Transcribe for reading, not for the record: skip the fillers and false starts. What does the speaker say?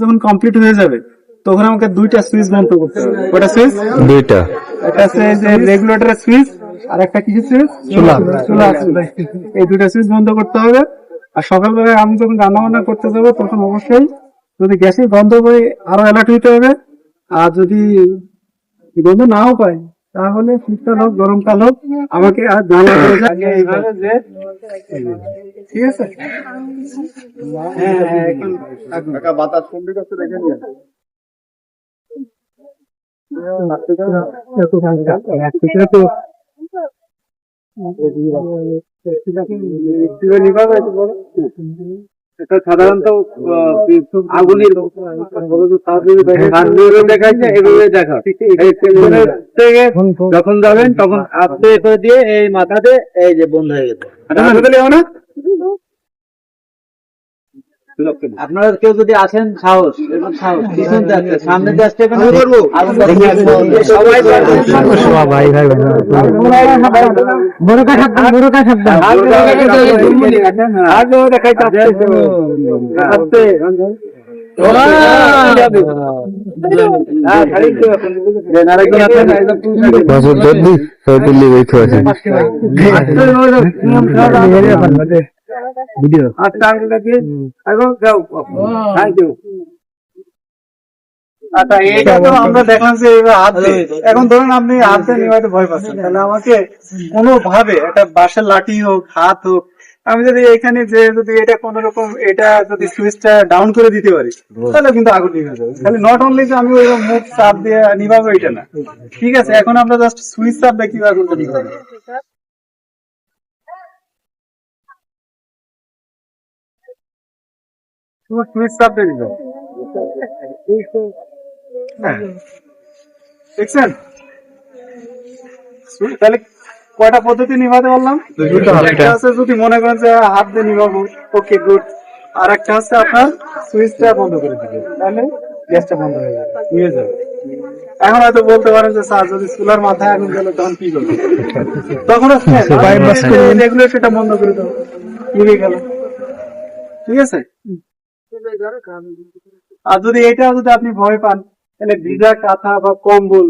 যখন কমপ্লিট হয়ে যাবে তখন আমাকে দুইটা সুইচ বন্ধ করতে হবে। কয়টা সুইচ? দুইটা। একটা হচ্ছে যে রেগুলেটরের সুইচ, আর একটা কিছু সুইচ চুলা। এই দুইটা সুইচ বন্ধ করতে হবে। আর সকালবেলায় আমি যখন রান্না বান্না করতে যাবো তখন অবশ্যই যদি গ্যাসের গন্ধ পাই আরো অ্যালার্ট হইতে হবে। আর যদি গন্ধ নাও পাই তাহলে শীতকাল হোক গরমকাল হোক আমাকে আর জানা করে আগে এইভাবে যে, ঠিক আছে? হ্যাঁ, এখন বাতাস কমপ্লিট হচ্ছে দেখে নিয়ে সাধারণত আগুনের দেখাচ্ছে এভাবে দেখা থেকে যখন যাবেন তখন আস্তে করে দিয়ে এই মাথাতে এই যে বন্ধ হয়ে গেছে। আপনারা কেউ যদি আসেন সাহস পিছন থেকে সামনে দিয়ে আসতে ভিডিও আচ্ছা এইটা তো আমরা দেখলাম যে হাত দিয়ে, এখন ধরুন আপনি হাত দিয়ে নিভাইতে ভয় পাচ্ছেন, তাহলে আমাকে কোনো ভাবে একটা বাঁশের লাঠি হোক হাত হোক, আমি যদি এখানে যে যদি এটা কোন রকম এটা যদি সুইচটা ডাউন করে দিতে পারি তাহলে কিন্তু আগুন নিভে যাবে। তাহলে নট অনলি যে আমি ওই মুখ চাপ দিয়ে নিভাবো এটা না, ঠিক আছে? এখন আমরা জাস্ট সুইচ চাপ দিয়ে কিভাবে আগুনটা নিভাবো, সুইচ চাপ দিয়ে দিল, দেখছেন? তাহলে কয়টা পদ্ধতি নিভাতে পারলাম? একটা হচ্ছে যদি মনে করেন যে হাত দিয়ে নিভাবো, ওকে গুড। আর একটা হচ্ছে আপনার সুইচটা বন্ধ করে দিবে, তাহলে গ্যাসটা বন্ধ হয়ে যাবে, নিয়ে যাবে। এখন হয়তো বলতে পারেন যে স্যার যদি চুলার মাথায় আগুন গেল তখন কি করবে? তখন রেগুলেটরটা বন্ধ করে দেবো, নিভে গেল, ঠিক আছে? আর যদি এটা যদি আপনি ভয় পান তাহলে ভিজা কাঁথা বা কম্বল